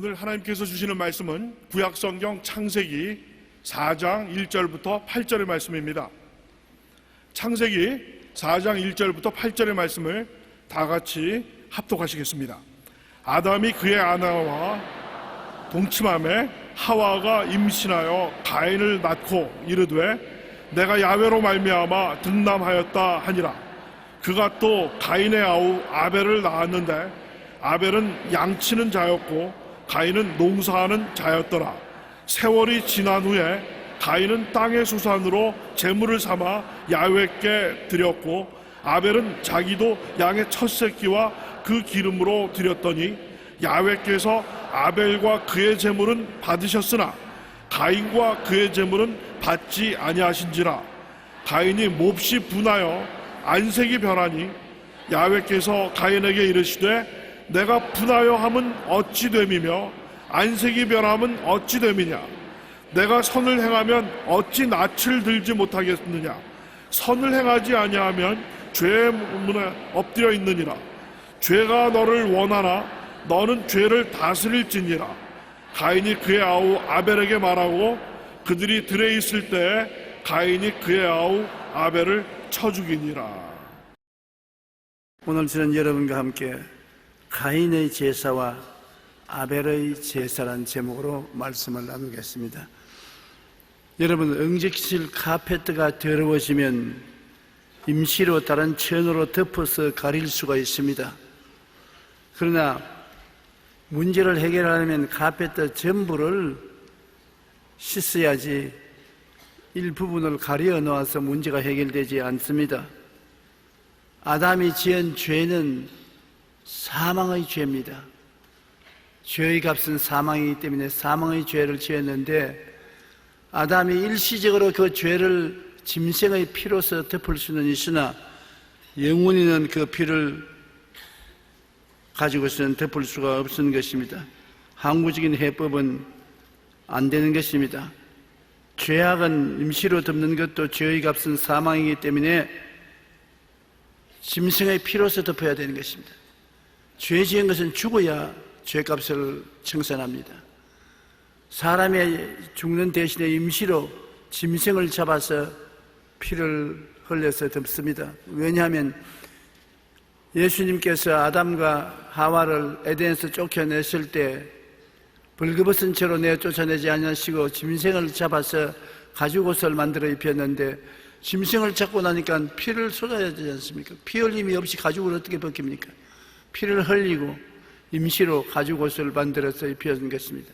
오늘 하나님께서 주시는 말씀은 구약성경 창세기 4장 1절부터 8절의 말씀입니다. 창세기 4장 1절부터 8절의 말씀을 다 같이 합독하시겠습니다. 아담이 그의 아내와 동침함에 하와가 임신하여 가인을 낳고 이르되 내가 야훼로 말미암아 등남하였다 하니라. 그가 또 가인의 아우 아벨을 낳았는데 아벨은 양치는 자였고 가인은 농사하는 자였더라. 세월이 지난 후에 가인은 땅의 수산으로 제물을 삼아 야훼께 드렸고 아벨은 자기도 양의 첫 새끼와 그 기름으로 드렸더니 야훼께서 아벨과 그의 제물은 받으셨으나 가인과 그의 제물은 받지 아니하신지라. 가인이 몹시 분하여 안색이 변하니 야훼께서 가인에게 이르시되 내가 분하여 함은 어찌 됨이며 안색이 변함은 어찌 됨이냐. 내가 선을 행하면 어찌 낯을 들지 못하겠느냐. 선을 행하지 아니하면 죄의 문에 엎드려 있느니라. 죄가 너를 원하나 너는 죄를 다스릴지니라. 가인이 그의 아우 아벨에게 말하고 그들이 들에 있을 때에 가인이 그의 아우 아벨을 쳐 죽이니라. 오늘 저는 여러분과 함께 가인의 제사와 아벨의 제사라는 제목으로 말씀을 나누겠습니다. 여러분, 응집실 카페트가 더러워지면 임시로 다른 천으로 덮어서 가릴 수가 있습니다. 그러나 문제를 해결하려면 카페트 전부를 씻어야지 일부분을 가려 놓아서 문제가 해결되지 않습니다. 아담이 지은 죄는 사망의 죄입니다. 죄의 값은 사망이기 때문에 사망의 죄를 지었는데 아담이 일시적으로 그 죄를 짐승의 피로서 덮을 수는 있으나 영원히는 그 피를 가지고서는 덮을 수가 없는 것입니다. 항구적인 해법은 안 되는 것입니다. 죄악은 임시로 덮는 것도 죄의 값은 사망이기 때문에 짐승의 피로서 덮어야 되는 것입니다. 죄 지은 것은 죽어야 죄값을 청산합니다. 사람이 죽는 대신에 임시로 짐승을 잡아서 피를 흘려서 덮습니다. 왜냐하면 예수님께서 아담과 하와를 에덴에서 쫓겨냈을 때 벌거벗은 채로 내쫓아내지 않으시고 짐승을 잡아서 가죽옷을 만들어 입혔는데 짐승을 잡고 나니까 피를 쏟아야 되지 않습니까? 피 흘림이 없이 가죽을 어떻게 벗깁니까? 피를 흘리고 임시로 가죽옷을 만들어서 입혀준 것입니다.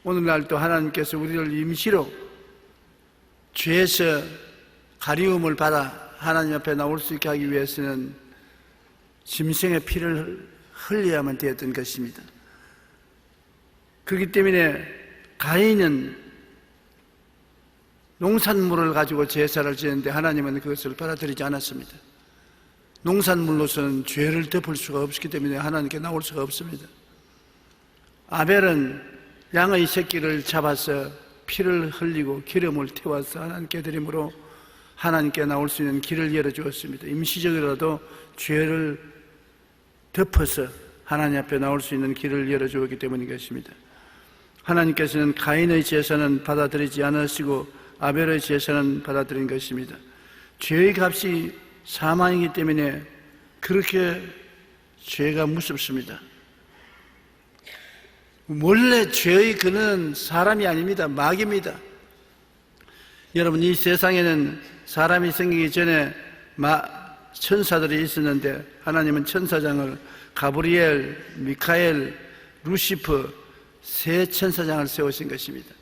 오늘날도 하나님께서 우리를 임시로 죄에서 가리움을 받아 하나님 앞에 나올 수 있게 하기 위해서는 짐승의 피를 흘려야만 되었던 것입니다. 그렇기 때문에 가인은 농산물을 가지고 제사를 지었는데 하나님은 그것을 받아들이지 않았습니다. 농산물로서는 죄를 덮을 수가 없기 때문에 하나님께 나올 수가 없습니다. 아벨은 양의 새끼를 잡아서 피를 흘리고 기름을 태워서 하나님께 드림으로 하나님께 나올 수 있는 길을 열어주었습니다. 임시적이라도 죄를 덮어서 하나님 앞에 나올 수 있는 길을 열어주었기 때문인 것입니다. 하나님께서는 가인의 제사는 받아들이지 않으시고 아벨의 제사는 받아들인 것입니다. 죄의 값이 사망이기 때문에 그렇게 죄가 무섭습니다. 원래 죄의 근원은 사람이 아닙니다. 마귀입니다. 여러분, 이 세상에는 사람이 생기기 전에 천사들이 있었는데 하나님은 천사장을 가브리엘, 미카엘, 루시퍼 세 천사장을 세우신 것입니다.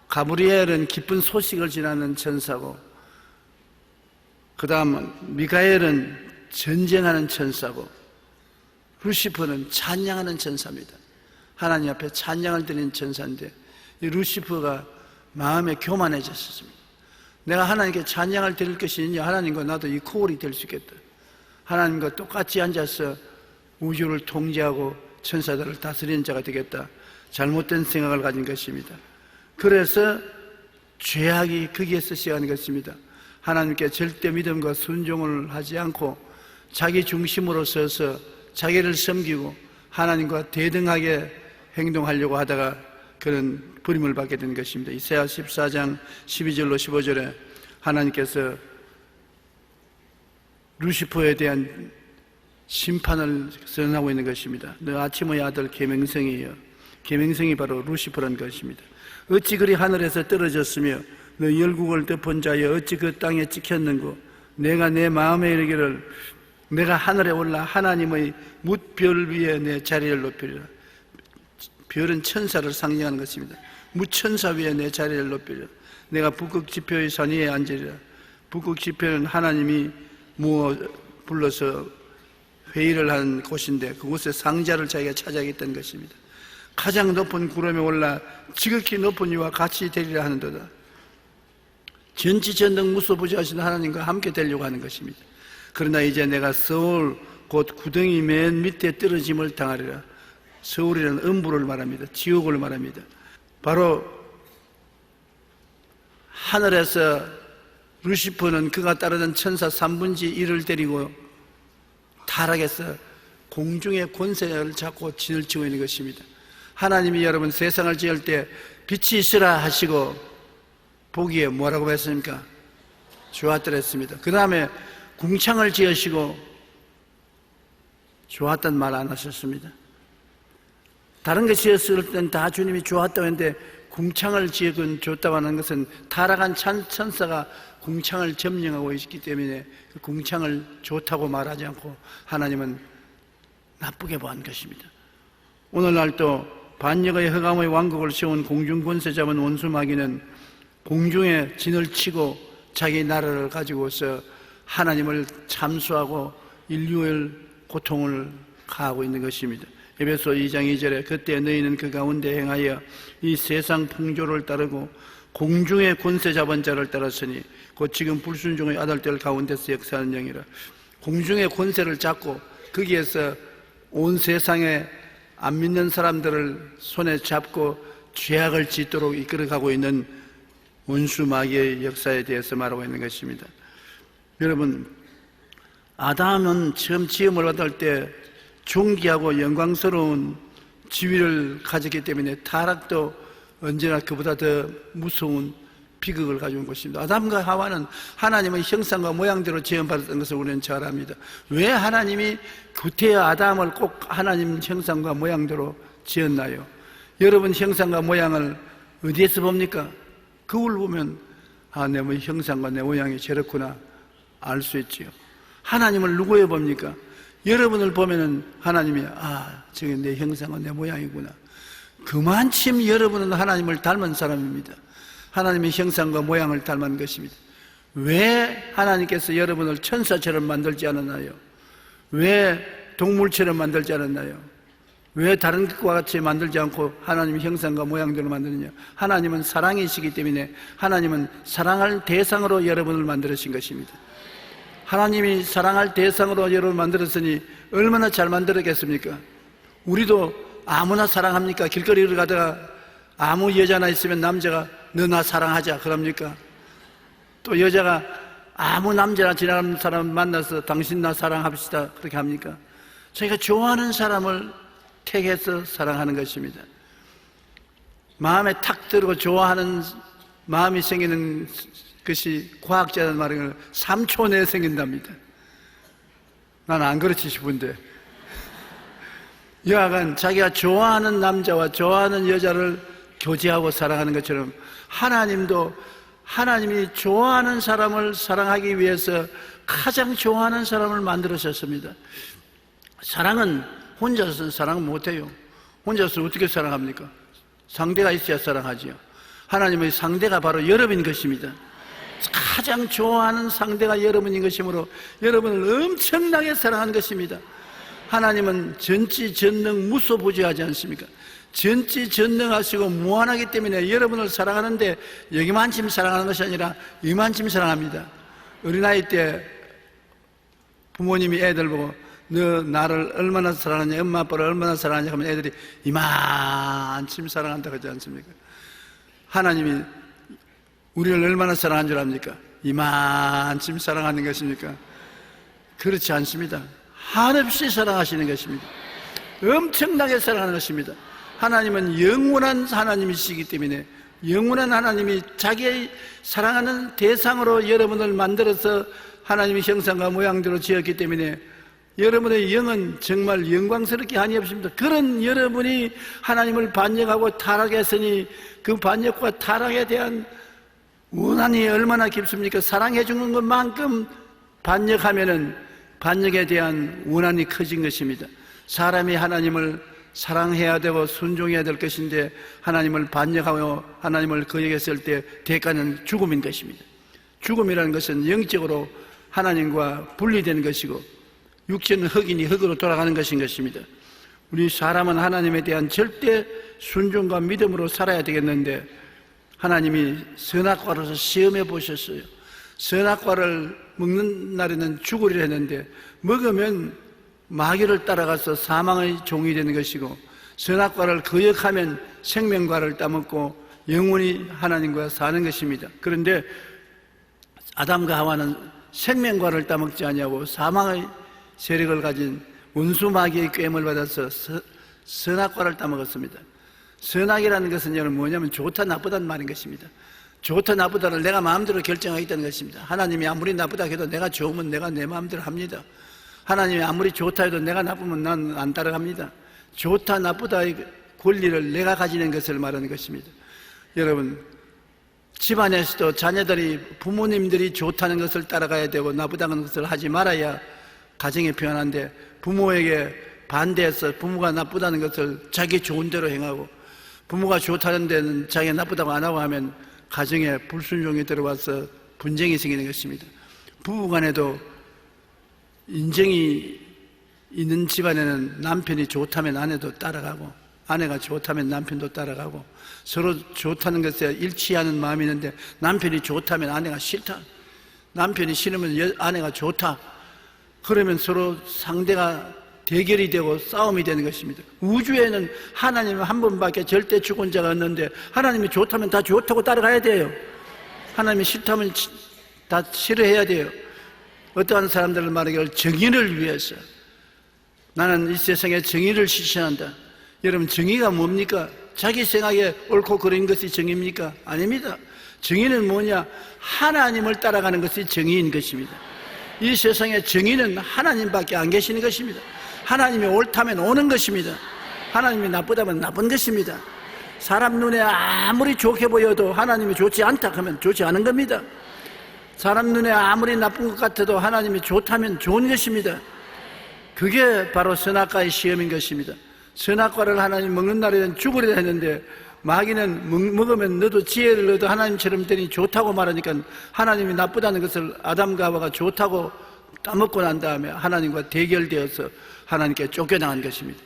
가브리엘은 기쁜 소식을 전하는 천사고 그 다음 미카엘은 전쟁하는 천사고 루시퍼는 찬양하는 천사입니다. 하나님 앞에 찬양을 드리는 천사인데 이 루시퍼가 마음에 교만해졌습니다. 내가 하나님께 찬양을 드릴 것이 있냐? 하나님과 나도 이 코올이 될 수 있겠다. 하나님과 똑같이 앉아서 우주를 통제하고 천사들을 다스리는 자가 되겠다. 잘못된 생각을 가진 것입니다. 그래서 죄악이 거기에서 시작하는 것입니다. 하나님께 절대 믿음과 순종을 하지 않고 자기 중심으로 서서 자기를 섬기고 하나님과 대등하게 행동하려고 하다가 그런 버림을 받게 된 것입니다. 이사야 14장 12절로 15절에 하나님께서 루시퍼에 대한 심판을 선언하고 있는 것입니다. 너 아침의 아들 계명성이여. 계명성이 바로 루시퍼라는 것입니다. 어찌 그리 하늘에서 떨어졌으며 너 열국을 덮은 자여 어찌 그 땅에 찍혔는고. 내가 내 마음에 이르기를 내가 하늘에 올라 하나님의 뭇별 위에 내 자리를 높이리라. 별은 천사를 상징하는 것입니다. 무천사 위에 내 자리를 높이리라. 내가 북극 지표의 산 위에 앉으리라. 북극 지표는 하나님이 불러서 회의를 하는 곳인데 그곳에 상자를 자기가 차지하겠다는 것입니다. 가장 높은 구름에 올라 지극히 높은 이와 같이 되리라 하는도다. 전지전능 무소부지하신 하나님과 함께 되려고 하는 것입니다. 그러나 이제 내가 서울 곧 구덩이 맨 밑에 떨어짐을 당하리라. 서울이라는 음부를 말합니다. 지옥을 말합니다. 바로 하늘에서 루시퍼는 그가 따르던 천사 3분의 1을 데리고 타락해서 공중의 권세를 잡고 진을 치고 있는 것입니다. 하나님이 여러분 세상을 지을 때 빛이 있으라 하시고 보기에 뭐라고 했습니까? 좋았더라 했습니다. 그 다음에 궁창을 지으시고 좋았단 말 안 하셨습니다. 다른 거 지었을 땐 다 주님이 좋았다고 했는데 궁창을 지은 좋다고 하는 것은 타락한 천사가 궁창을 점령하고 있기 때문에 그 궁창을 좋다고 말하지 않고 하나님은 나쁘게 보한 것입니다. 오늘날도 반역의 흑암의 왕국을 세운 공중 권세 잡은 원수 마귀는 공중에 진을 치고 자기 나라를 가지고서 하나님을 참수하고 인류의 고통을 가하고 있는 것입니다. 에베소 2장 2절에 그때 너희는 그 가운데 행하여 이 세상 풍조를 따르고 공중의 권세 잡은 자를 따랐으니 곧 지금 불순종의 아들들 가운데서 역사하는 영이라. 공중의 권세를 잡고 거기에서 온 세상에 안 믿는 사람들을 손에 잡고 죄악을 짓도록 이끌어가고 있는 원수 마귀의 역사에 대해서 말하고 있는 것입니다. 여러분, 아담은 처음 지음을 받을 때 존귀하고 영광스러운 지위를 가졌기 때문에 타락도 언제나 그보다 더 무서운 비극을 가져온 것입니다. 아담과 하와는 하나님의 형상과 모양대로 지음받았던 것을 우리는 잘 압니다. 왜 하나님이 구태여 아담을 꼭 하나님 형상과 모양대로 지었나요? 여러분 형상과 모양을 어디에서 봅니까? 거울 보면 내 형상과 내 모양이 저렇구나 알 수 있지요. 하나님을 누구에 봅니까? 여러분을 보면은 하나님이 저게 내 형상과 내 모양이구나. 그만큼 여러분은 하나님을 닮은 사람입니다. 하나님의 형상과 모양을 닮은 것입니다. 왜 하나님께서 여러분을 천사처럼 만들지 않았나요? 왜 동물처럼 만들지 않았나요? 왜 다른 것과 같이 만들지 않고 하나님의 형상과 모양대로 만드느냐? 하나님은 사랑이시기 때문에 하나님은 사랑할 대상으로 여러분을 만들으신 것입니다. 하나님이 사랑할 대상으로 여러분을 만들었으니 얼마나 잘 만들었겠습니까? 우리도 아무나 사랑합니까? 길거리를 가다가 아무 여자나 있으면 남자가 너 나 사랑하자 그럽니까? 또 여자가 아무 남자나 지나가는 사람 만나서 당신 나 사랑합시다 그렇게 합니까? 저희가 좋아하는 사람을 택해서 사랑하는 것입니다. 마음에 탁 들고 좋아하는 마음이 생기는 것이 과학자는 말하는 3초 내에 생긴답니다. 난 안 그렇지 싶은데 여하간 자기가 좋아하는 남자와 좋아하는 여자를 교제하고 사랑하는 것처럼 하나님도 하나님이 좋아하는 사람을 사랑하기 위해서 가장 좋아하는 사람을 만들으셨습니다. 사랑은 혼자서는 사랑 못해요. 혼자서 어떻게 사랑합니까? 상대가 있어야 사랑하지요. 하나님의 상대가 바로 여러분인 것입니다. 가장 좋아하는 상대가 여러분인 것이므로 여러분을 엄청나게 사랑하는 것입니다. 하나님은 전지전능 무소부지하지 않습니까? 전지전능하시고 무한하기 때문에 여러분을 사랑하는데 여기만큼 사랑하는 것이 아니라 이만큼 사랑합니다. 어린아이 때 부모님이 애들 보고 너 나를 얼마나 사랑하냐, 엄마 아빠를 얼마나 사랑하냐 하면 애들이 이만큼 사랑한다고 하지 않습니까? 하나님이 우리를 얼마나 사랑한 줄 압니까? 이만큼 사랑하는 것입니까? 그렇지 않습니다. 한없이 사랑하시는 것입니다. 엄청나게 사랑하는 것입니다. 하나님은 영원한 하나님이시기 때문에, 영원한 하나님이 자기의 사랑하는 대상으로 여러분을 만들어서 하나님의 형상과 모양대로 지었기 때문에 여러분의 영은 정말 영광스럽게 한이 없습니다. 그런 여러분이 하나님을 반역하고 타락했으니 그 반역과 타락에 대한 원한이 얼마나 깊습니까? 사랑해 주는 것만큼 반역하면은 반역에 대한 원한이 커진 것입니다. 사람이 하나님을 사랑해야 되고 순종해야 될 것인데 하나님을 반역하고 하나님을 거역했을 때 대가는 죽음인 것입니다. 죽음이라는 것은 영적으로 하나님과 분리되는 것이고 육체는 흙이니 흙으로 돌아가는 것인 것입니다. 우리 사람은 하나님에 대한 절대 순종과 믿음으로 살아야 되겠는데 하나님이 선악과로서 시험해 보셨어요. 선악과를 먹는 날에는 죽으리라 했는데 먹으면 마귀를 따라가서 사망의 종이 되는 것이고 선악과를 거역하면 생명과를 따먹고 영원히 하나님과 사는 것입니다. 그런데 아담과 하와는 생명과를 따먹지 아니하고 사망의 세력을 가진 원수 마귀의 꾀임을 받아서 선악과를 따먹었습니다. 선악이라는 것은 여러분 뭐냐면 좋다 나쁘다는 말인 것입니다. 좋다 나쁘다를 내가 마음대로 결정하겠다는 것입니다. 하나님이 아무리 나쁘다 해도 내가 좋으면 내가 내 마음대로 합니다. 하나님이 아무리 좋다 해도 내가 나쁘면 난 안 따라갑니다. 좋다 나쁘다의 권리를 내가 가지는 것을 말하는 것입니다. 여러분, 집안에서도 자녀들이 부모님들이 좋다는 것을 따라가야 되고 나쁘다는 것을 하지 말아야 가정이 평안한데 부모에게 반대해서 부모가 나쁘다는 것을 자기 좋은 대로 행하고 부모가 좋다는 데는 자기가 나쁘다고 안 하고 하면 가정에 불순종이 들어와서 분쟁이 생기는 것입니다. 부부간에도 인정이 있는 집안에는 남편이 좋다면 아내도 따라가고 아내가 좋다면 남편도 따라가고 서로 좋다는 것에 일치하는 마음이 있는데 남편이 좋다면 아내가 싫다, 남편이 싫으면 아내가 좋다, 그러면 서로 상대가 대결이 되고 싸움이 되는 것입니다. 우주에는 하나님은 한 분밖에 절대 주권자가 없는데 하나님이 좋다면 다 좋다고 따라가야 돼요. 하나님이 싫다면 다 싫어해야 돼요. 어떠한 사람들을 말하기를 정의를 위해서 나는 이 세상에 정의를 실천한다. 여러분, 정의가 뭡니까? 자기 생각에 옳고 그른 것이 정의입니까? 아닙니다. 정의는 뭐냐? 하나님을 따라가는 것이 정의인 것입니다. 이 세상에 정의는 하나님밖에 안 계시는 것입니다. 하나님이 옳다면 오는 것입니다. 하나님이 나쁘다면 나쁜 것입니다. 사람 눈에 아무리 좋게 보여도 하나님이 좋지 않다 하면 좋지 않은 겁니다. 사람 눈에 아무리 나쁜 것 같아도 하나님이 좋다면 좋은 것입니다. 그게 바로 선악과의 시험인 것입니다. 선악과를 하나님 먹는 날에는 죽으리라 했는데 마귀는 먹으면 너도 지혜를 얻어 하나님처럼 되니 좋다고 말하니까 하나님이 나쁘다는 것을 아담과 하와가 좋다고 따먹고 난 다음에 하나님과 대결되어서 하나님께 쫓겨나간 것입니다.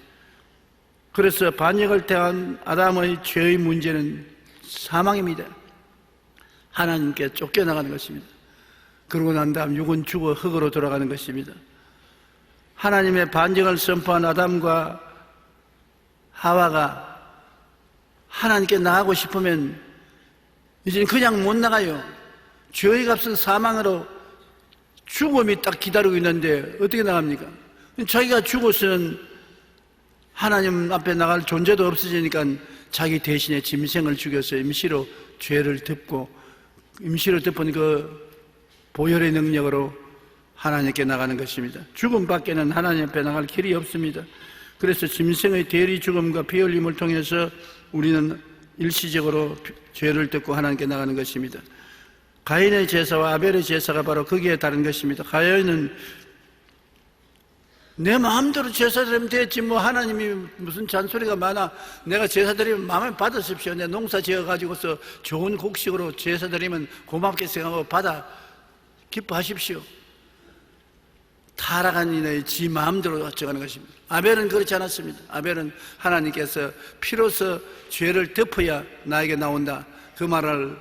그래서 반역을 택한 아담의 죄의 문제는 사망입니다. 하나님께 쫓겨나가는 것입니다. 그러고 난 다음 육은 죽어 흙으로 돌아가는 것입니다. 하나님의 반역을 선포한 아담과 하와가 하나님께 나가고 싶으면 이제는 그냥 못 나가요. 죄의 값은 사망으로 죽음이 딱 기다리고 있는데 어떻게 나갑니까? 자기가 죽어서는 하나님 앞에 나갈 존재도 없어지니까 자기 대신에 짐승을 죽여서 임시로 죄를 덮고 임시로 덮은 그 보혈의 능력으로 하나님께 나가는 것입니다. 죽음 밖에는 하나님 앞에 나갈 길이 없습니다. 그래서 짐승의 대리 죽음과 피 흘림을 통해서 우리는 일시적으로 죄를 덮고 하나님께 나가는 것입니다. 가인의 제사와 아벨의 제사가 바로 거기에 다른 것입니다. 가인은 내 마음대로 제사 드리면 됐지 뭐 하나님이 무슨 잔소리가 많아, 내가 제사 드리면 마음에 받으십시오, 내 농사 지어가지고서 좋은 곡식으로 제사 드리면 고맙게 생각하고 받아 기뻐하십시오. 타락한 이의 지 마음대로 정하는 것입니다. 아벨은 그렇지 않았습니다. 아벨은 하나님께서 피로서 죄를 덮어야 나에게 나온다, 그 말을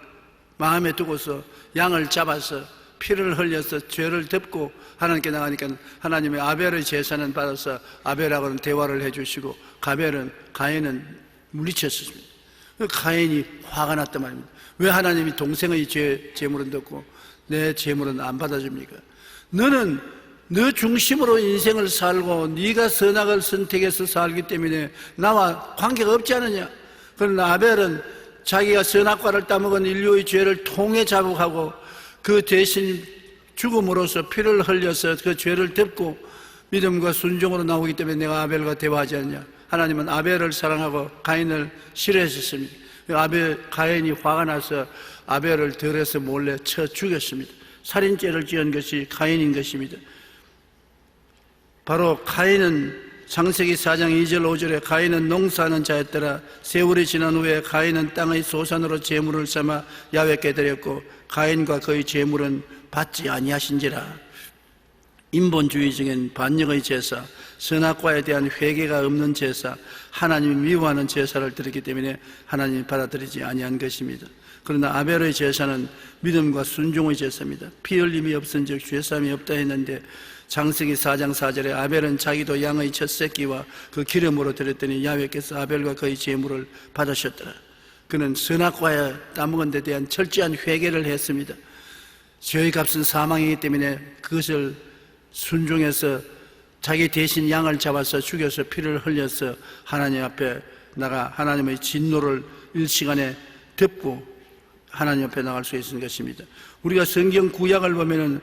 마음에 두고서 양을 잡아서 피를 흘려서 죄를 덮고 하나님께 나가니까 하나님의 아벨의 제사는 받아서 아벨하고는 대화를 해주시고 가인은 물리쳤습니다. 가인이 화가 났단 말입니다. 왜 하나님이 동생의 제물은 덮고 내 제물은 안 받아줍니까? 너는 너 중심으로 인생을 살고 네가 선악을 선택해서 살기 때문에 나와 관계가 없지 않느냐. 그러나 아벨은 자기가 선악과를 따먹은 인류의 죄를 통해 자복하고 그 대신 죽음으로써 피를 흘려서 그 죄를 덮고 믿음과 순종으로 나오기 때문에 내가 아벨과 대화하지 않냐. 하나님은 아벨을 사랑하고 가인을 싫어하셨습니다. 가인이 화가 나서 아벨을 들에서 몰래 쳐 죽였습니다. 살인죄를 지은 것이 가인인 것입니다. 바로 가인은 창세기 4장 2절 5절에 가인은 농사하는 자였더라. 세월이 지난 후에 가인은 땅의 소산으로 제물을 삼아 야훼께 드렸고 가인과 그의 제물은 받지 아니하신지라. 인본주의적인 반역의 제사, 선악과에 대한 회개가 없는 제사, 하나님이 미워하는 제사를 드렸기 때문에 하나님이 받아들이지 아니한 것입니다. 그러나 아벨의 제사는 믿음과 순종의 제사입니다. 피 흘림이 없은즉 죄사함이 없다 했는데 창세기 4장 4절에 아벨은 자기도 양의 첫 새끼와 그 기름으로 드렸더니 야훼께서 아벨과 그의 제물을 받으셨더라. 그는 선악과에 따먹은 데 대한 철저한 회개를 했습니다. 죄의 값은 사망이기 때문에 그것을 순종해서 자기 대신 양을 잡아서 죽여서 피를 흘려서 하나님 앞에 나가 하나님의 진노를 일시간에 덮고 하나님 앞에 나갈 수 있는 것입니다. 우리가 성경 구약을 보면은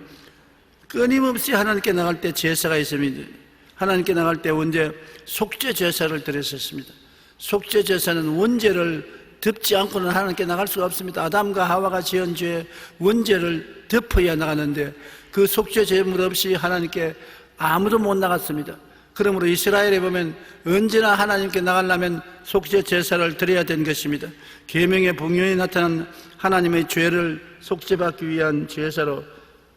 끊임없이 하나님께 나갈 때 제사가 있습니다. 하나님께 나갈 때 언제 속죄 제사를 드렸었습니다. 속죄 제사는 원죄를 덮지 않고는 하나님께 나갈 수가 없습니다. 아담과 하와가 지은 죄 원죄를 덮어야 나가는데 그 속죄 제물 없이 하나님께 아무도 못 나갔습니다. 그러므로 이스라엘에 보면 언제나 하나님께 나가려면 속죄 제사를 드려야 된 것입니다. 계명의 복령에 나타난 하나님의 죄를 속죄받기 위한 제사로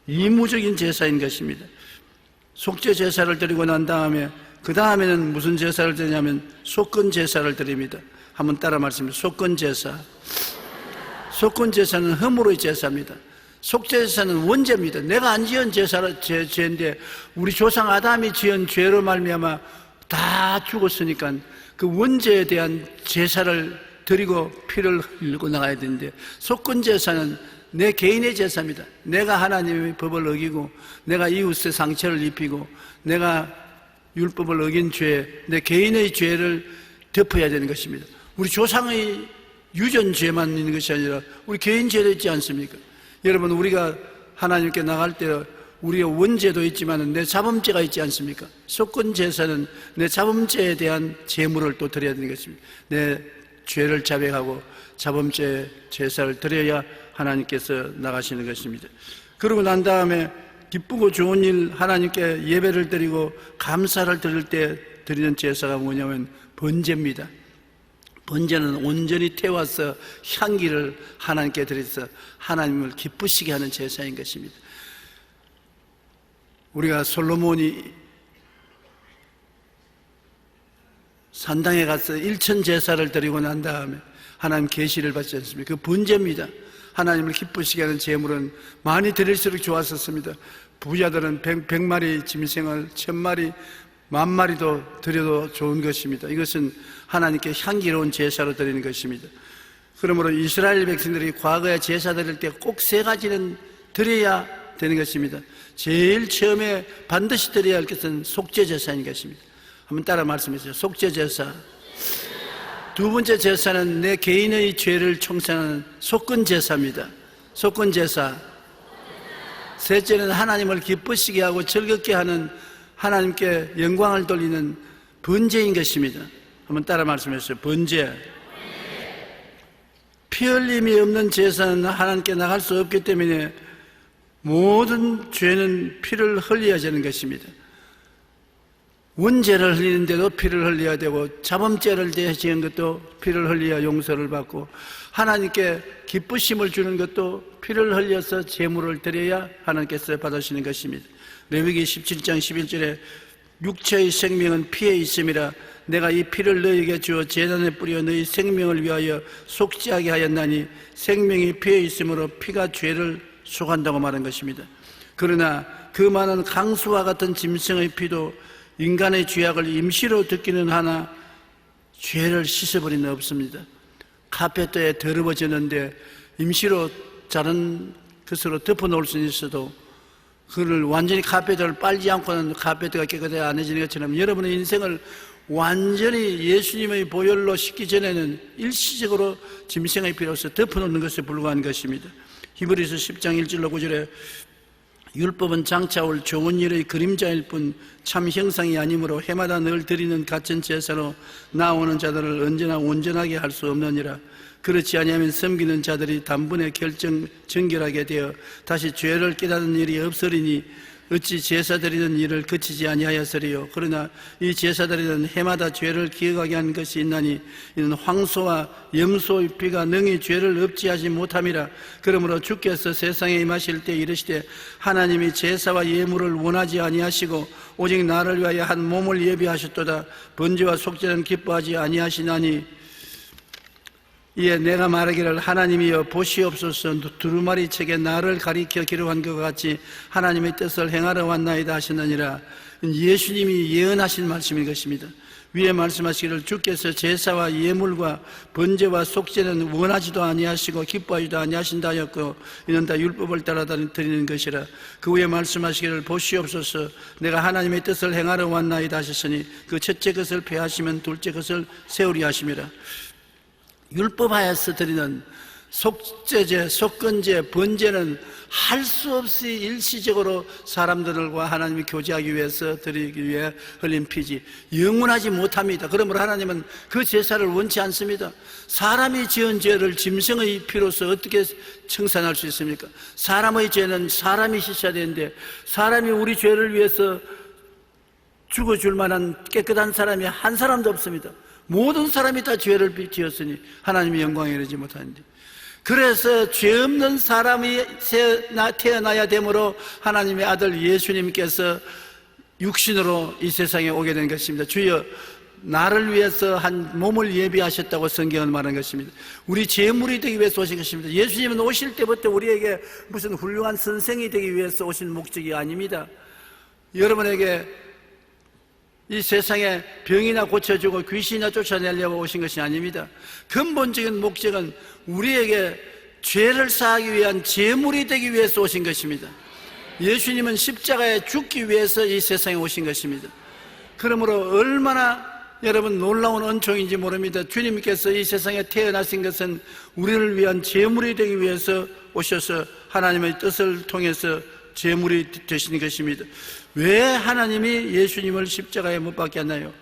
의무적인 제사인 것입니다. 속죄 제사를 드리고 난 다음에 그 다음에는 무슨 제사를 드리냐면 속건 제사를 드립니다. 한번 따라 말씀해 주세요. 속건 제사. 속건 제사는 허물의 제사입니다. 속죄 제사는 원죄입니다. 내가 안 지은 죄인데 우리 조상 아담이 지은 죄로 말미암아 다 죽었으니까 그 원죄에 대한 제사를 드리고 피를 흘리고 나가야 되는데 속건 제사는 내 개인의 제사입니다. 내가 하나님의 법을 어기고 내가 이웃의 상처를 입히고 내가 율법을 어긴 죄, 내 개인의 죄를 덮어야 되는 것입니다. 우리 조상의 유전 죄만 있는 것이 아니라 우리 개인 죄도 있지 않습니까? 여러분, 우리가 하나님께 나갈 때 우리의 원죄도 있지만 내 자범죄가 있지 않습니까? 속건 제사는 내 자범죄에 대한 제물을 또 드려야 되는 것입니다. 내 죄를 자백하고 자범죄 제사를 드려야 하나님께서 나가시는 것입니다. 그러고 난 다음에 기쁘고 좋은 일 하나님께 예배를 드리고 감사를 드릴 때 드리는 제사가 뭐냐면 번제입니다. 번제는 온전히 태워서 향기를 하나님께 드려서 하나님을 기쁘시게 하는 제사인 것입니다. 우리가 솔로몬이 산당에 가서 일천 제사를 드리고 난 다음에 하나님 계시를 받지 않습니까? 그 번제입니다. 하나님을 기쁘시게 하는 제물은 많이 드릴수록 좋았었습니다. 부자들은 100마리 짐승을 1000마리 10,000마리도 드려도 좋은 것입니다. 이것은 하나님께 향기로운 제사로 드리는 것입니다. 그러므로 이스라엘 백성들이 과거에 제사 드릴 때 꼭 세 가지는 드려야 되는 것입니다. 제일 처음에 반드시 드려야 할 것은 속죄 제사인 것입니다. 한번 따라 말씀해 주세요. 속죄 제사. 두 번째 제사는 내 개인의 죄를 청산하는 속건 제사입니다. 속건 제사. 셋째는 하나님을 기쁘시게 하고 즐겁게 하는 하나님께 영광을 돌리는 번제인 것입니다. 한번 따라 말씀해 주세요. 번제. 피 흘림이 없는 제사는 하나님께 나갈 수 없기 때문에 모든 죄는 피를 흘려야 되는 것입니다. 원죄를 흘리는데도 피를 흘려야 되고 자범죄를 지은 것도 피를 흘려야 용서를 받고 하나님께 기쁘심을 주는 것도 피를 흘려서 제물을 드려야 하나님께서 받으시는 것입니다. 레위기 17장 11절에 육체의 생명은 피에 있음이라 내가 이 피를 너희에게 주어 제단에 뿌려 너희 생명을 위하여 속죄하게 하였나니 생명이 피에 있으므로 피가 죄를 속한다고 말한 것입니다. 그러나 그 많은 강수와 같은 짐승의 피도 인간의 죄악을 임시로 듣기는 하나 죄를 씻어버리는 없습니다. 카페트에 더러워졌는데 임시로 다른 것으로 덮어놓을 수는 있어도 그를 완전히 카페트를 빨지 않고는 카페트가 깨끗하게 안 해지는 것처럼 여러분의 인생을 완전히 예수님의 보혈로 씻기 전에는 일시적으로 짐승의 피로서 덮어놓는 것에 불과한 것입니다. 히브리서 10장 1절로 9절에 율법은 장차 올 좋은 일의 그림자일 뿐 참 형상이 아니므로 해마다 늘 드리는 같은 제사로 나오는 자들을 언제나 온전하게 할 수 없느니라. 그렇지 아니하면 섬기는 자들이 단번에 정결하게 되어 다시 죄를 깨닫는 일이 없으리니 어찌 제사 드리는 일을 그치지 아니하였으리요. 그러나 이 제사 드리는 해마다 죄를 기억하게 하는 것이 있나니 이는 황소와 염소의 피가 능히 죄를 없지 하지 못함이라. 그러므로 주께서 세상에 임하실 때 이르시되 하나님이 제사와 예물을 원하지 아니하시고 오직 나를 위하여 한 몸을 예비하셨도다. 번제와 속죄는 기뻐하지 아니하시나니 이에 내가 말하기를 하나님이여 보시옵소서 두루마리 책에 나를 가리켜 기록한 것 같이 하나님의 뜻을 행하러 왔나이다 하시느니라. 예수님이 예언하신 말씀인 것입니다. 위에 말씀하시기를 주께서 제사와 예물과 번제와 속죄는 원하지도 아니하시고 기뻐하지도 아니하신다 하였고 이는 다 율법을 따라 드리는 것이라. 그 위에 말씀하시기를 보시옵소서 내가 하나님의 뜻을 행하러 왔나이다 하셨으니 그 첫째 것을 폐하시면 둘째 것을 세우리 하심이라. 율법하에서 드리는 속죄제, 속건제, 번제는 할 수 없이 일시적으로 사람들과 하나님이 교제하기 위해서 드리기 위해 흘린 피지 영원하지 못합니다. 그러므로 하나님은 그 제사를 원치 않습니다. 사람이 지은 죄를 짐승의 피로서 어떻게 청산할 수 있습니까? 사람의 죄는 사람이 씻어야 되는데 사람이 우리 죄를 위해서 죽어줄 만한 깨끗한 사람이 한 사람도 없습니다. 모든 사람이 다 죄를 지었으니 하나님의 영광에 이르지 못하는데, 그래서 죄 없는 사람이 태어나야 되므로 하나님의 아들 예수님께서 육신으로 이 세상에 오게 된 것입니다. 주여 나를 위해서 한 몸을 예비하셨다고 성경은 말한 것입니다. 우리 제물이 되기 위해서 오신 것입니다. 예수님은 오실 때부터 우리에게 무슨 훌륭한 선생이 되기 위해서 오신 목적이 아닙니다. 여러분에게 이 세상에 병이나 고쳐주고 귀신이나 쫓아내려고 오신 것이 아닙니다. 근본적인 목적은 우리에게 죄를 사하기 위한 제물이 되기 위해서 오신 것입니다. 예수님은 십자가에 죽기 위해서 이 세상에 오신 것입니다. 그러므로 얼마나 여러분 놀라운 은총인지 모릅니다. 주님께서 이 세상에 태어나신 것은 우리를 위한 제물이 되기 위해서 오셔서 하나님의 뜻을 통해서 제물이 되시는 것입니다. 왜 하나님이 예수님을 십자가에 못 박게 했나요?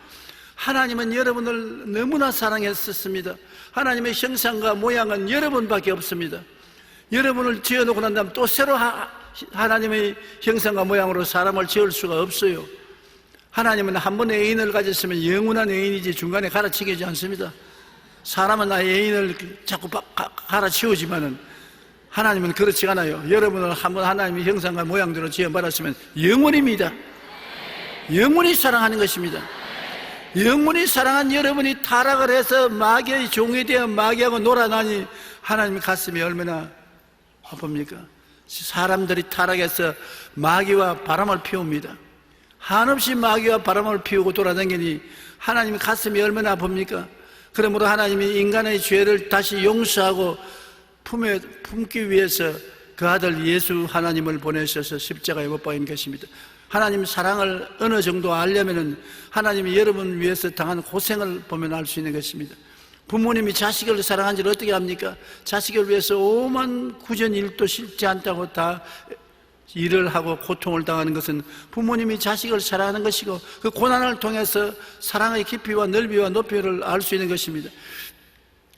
하나님은 여러분을 너무나 사랑했었습니다. 하나님의 형상과 모양은 여러분밖에 없습니다. 여러분을 지어놓고 난 다음 또 새로 하나님의 형상과 모양으로 사람을 지을 수가 없어요. 하나님은 한 번 애인을 가졌으면 영원한 애인이지 중간에 갈아치우지 않습니다. 사람은 애인을 자꾸 갈아치우지만은 하나님은 그렇지 않아요. 여러분을 한번 하나님의 형상과 모양대로 지어받았으면 영원입니다. 영원히 사랑하는 것입니다. 영원히 사랑한 여러분이 타락을 해서 마귀의 종이 되어 마귀하고 놀아나니 하나님의 가슴이 얼마나 아픕니까? 사람들이 타락해서 마귀와 바람을 피웁니다. 한없이 마귀와 바람을 피우고 돌아다니니 하나님의 가슴이 얼마나 아픕니까? 그러므로 하나님이 인간의 죄를 다시 용서하고 품에 품기 위해서 그 아들 예수 하나님을 보내셔서 십자가에 못 박인 것입니다. 하나님 사랑을 어느 정도 알려면은 하나님이 여러분 위해서 당한 고생을 보면 알 수 있는 것입니다. 부모님이 자식을 사랑한지를 어떻게 합니까? 자식을 위해서 오만 구전 일도 싫지 않다고 다 일을 하고 고통을 당하는 것은 부모님이 자식을 사랑하는 것이고 그 고난을 통해서 사랑의 깊이와 넓이와 높이를 알 수 있는 것입니다.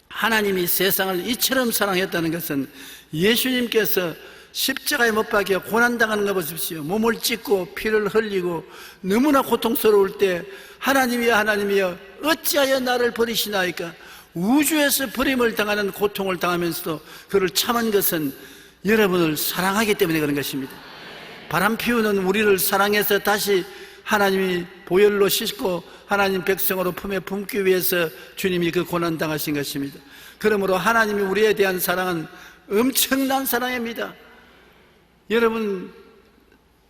하나님이 세상을 이처럼 사랑했다는 것은 예수님께서 십자가에 못 박혀 고난당하는 거 보십시오. 몸을 찢고 피를 흘리고 너무나 고통스러울 때 하나님이여 어찌하여 나를 버리시나이까? 우주에서 버림을 당하는 고통을 당하면서도 그를 참은 것은 여러분을 사랑하기 때문에 그런 것입니다. 바람 피우는 우리를 사랑해서 다시 하나님이 보혈로 씻고 하나님 백성으로 품에 품기 위해서 주님이 그 고난 당하신 것입니다. 그러므로 하나님이 우리에 대한 사랑은 엄청난 사랑입니다. 여러분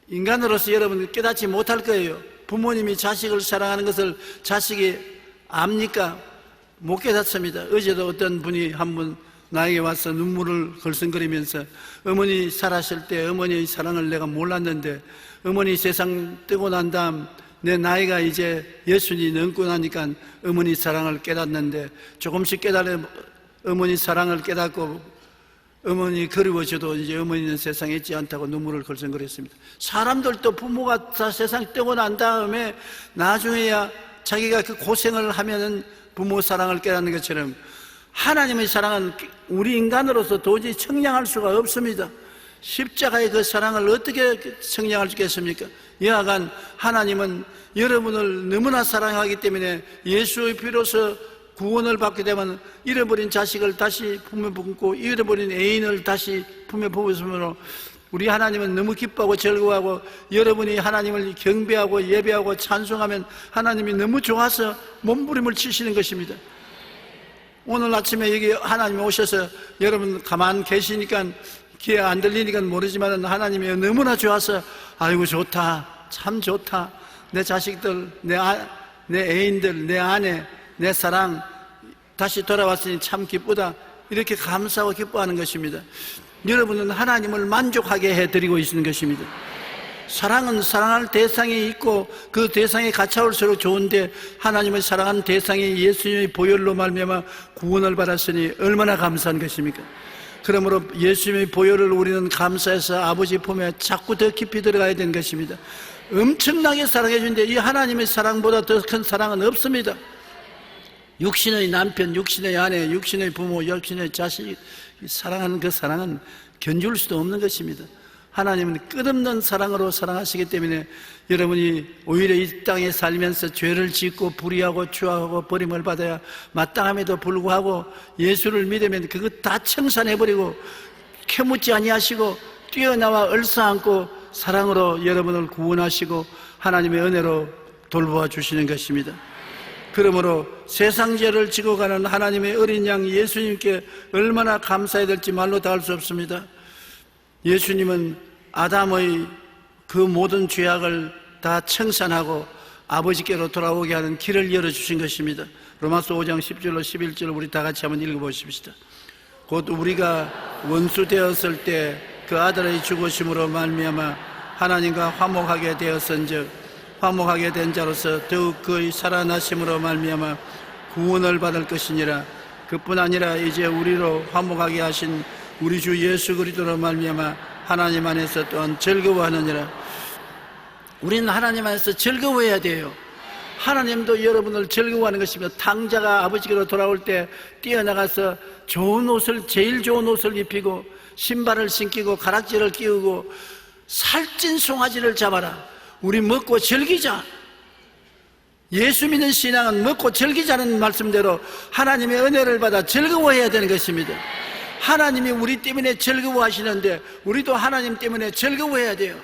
인간으로서 여러분 깨닫지 못할 거예요. 부모님이 자식을 사랑하는 것을 자식이 압니까? 못 깨닫습니다. 어제도 어떤 분이 한 분 나에게 와서 눈물을 걸성거리면서 어머니 살았을 때 어머니의 사랑을 내가 몰랐는데 어머니 세상 뜨고 난 다음 내 나이가 이제 60이 넘고 나니까 어머니 사랑을 깨닫는데 조금씩 어머니 사랑을 깨닫고 어머니 그리워져도 이제 어머니는 세상에 있지 않다고 눈물을 걸성거렸습니다. 사람들도 부모가 다 세상 뜨고 난 다음에 나중에야 자기가 그 고생을 하면은 부모 사랑을 깨닫는 것처럼 하나님의 사랑은 우리 인간으로서 도저히 청량할 수가 없습니다. 십자가의 그 사랑을 어떻게 청량할 수 있겠습니까? 여하간 하나님은 여러분을 너무나 사랑하기 때문에 예수의 피로서 구원을 받게 되면 잃어버린 자식을 다시 품에 품고 잃어버린 애인을 다시 품에 품으므로 우리 하나님은 너무 기뻐하고 즐거워하고 여러분이 하나님을 경배하고 예배하고 찬송하면 하나님이 너무 좋아서 몸부림을 치시는 것입니다. 오늘 아침에 여기 하나님이 오셔서 여러분 가만 계시니까 귀에 안 들리니까 모르지만 하나님이 너무나 좋아서 아이고 좋다, 참 좋다, 내 자식들, 내 애인들, 내 아내, 내 사랑 다시 돌아왔으니 참 기쁘다, 이렇게 감사하고 기뻐하는 것입니다. 여러분은 하나님을 만족하게 해드리고 있는 것입니다. 사랑은 사랑할 대상이 있고 그 대상에 갇혀올수록 좋은데 하나님을 사랑하는 대상이 예수님의 보혈로 말미암아 구원을 받았으니 얼마나 감사한 것입니까? 그러므로 예수님의 보혈을 우리는 감사해서 아버지 품에 자꾸 더 깊이 들어가야 되는 것입니다. 엄청나게 사랑해 주는데 이 하나님의 사랑보다 더 큰 사랑은 없습니다. 육신의 남편, 육신의 아내, 육신의 부모, 육신의 자식 사랑하는 그 사랑은 견줄 수도 없는 것입니다. 하나님은 끝없는 사랑으로 사랑하시기 때문에 여러분이 오히려 이 땅에 살면서 죄를 짓고 불의하고 추악하고 버림을 받아야 마땅함에도 불구하고 예수를 믿으면 그것 다 청산해버리고 캐묻지 아니하시고 뛰어나와 얼싸안고 사랑으로 여러분을 구원하시고 하나님의 은혜로 돌보아 주시는 것입니다. 그러므로 세상 죄를 지고 가는 하나님의 어린 양 예수님께 얼마나 감사해야 될지 말로 다 할 수 없습니다. 예수님은 아담의 그 모든 죄악을 다 청산하고 아버지께로 돌아오게 하는 길을 열어주신 것입니다. 로마서 5장 10절로 11절 우리 다 같이 한번 읽어보십시다. 곧 우리가 원수 되었을 때 그 아들의 죽으심으로 말미암아 하나님과 화목하게 되었은즉 화목하게 된 자로서 더욱 그의 살아나심으로 말미암아 구원을 받을 것이니라. 그뿐 아니라 이제 우리로 화목하게 하신 우리 주 예수 그리스도로 말미암아 하나님 안에서 또한 즐거워하느니라. 우리는 하나님 안에서 즐거워해야 돼요. 하나님도 여러분을 즐거워하는 것입니다. 탕자가 아버지께로 돌아올 때 뛰어나가서 좋은 옷을, 제일 좋은 옷을 입히고 신발을 신기고 가락지를 끼우고 살찐 송아지를 잡아라. 우리 먹고 즐기자. 예수 믿는 신앙은 먹고 즐기자는 말씀대로 하나님의 은혜를 받아 즐거워해야 되는 것입니다. 하나님이 우리 때문에 즐거워하시는데 우리도 하나님 때문에 즐거워해야 돼요.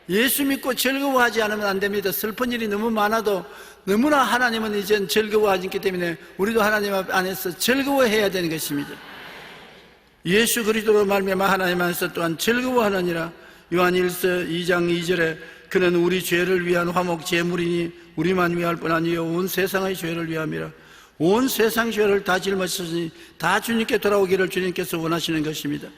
예수 믿고 즐거워하지 않으면 안 됩니다. 슬픈 일이 너무 많아도 너무나 하나님은 이젠 즐거워하기 때문에 우리도 하나님 안에서 즐거워해야 되는 것입니다. 예수 그리스도로 말미암아 하나님 안에서 또한 즐거워하느니라. 요한일서 2장 2절에 그는 우리 죄를 위한 화목 제물이니 우리만 위할 뿐 아니요 온 세상의 죄를 위함이라. 온 세상 죄를 다 짊어지시니 다 주님께 돌아오기를 주님께서 원하시는 것입니다.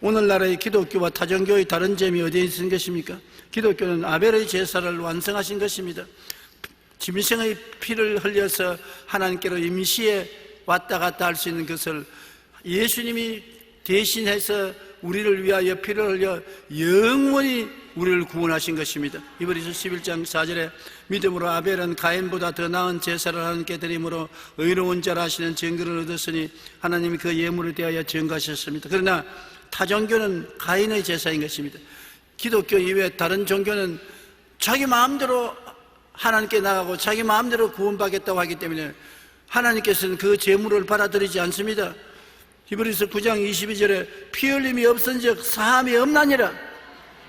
오늘날의 기독교와 타종교의 다른 점이 어디에 있는 것입니까? 기독교는 아벨의 제사를 완성하신 것입니다. 짐승의 피를 흘려서 하나님께로 임시에 왔다 갔다 할 수 있는 것을 예수님이 대신해서 우리를 위하여 피를 흘려 영원히 우리를 구원하신 것입니다. 히브리서 11장 4절에 믿음으로 아벨은 가인보다 더 나은 제사를 하나님께 드림으로 의로운 자라 하시는 증거를 얻었으니 하나님이 그 예물에 대하여 증거하셨습니다. 그러나 타종교는 가인의 제사인 것입니다. 기독교 이외 다른 종교는 자기 마음대로 하나님께 나가고 자기 마음대로 구원받겠다고 하기 때문에 하나님께서는 그 제물을 받아들이지 않습니다. 히브리서 9장 22절에 피 흘림이 없은즉 사함이 없나니라.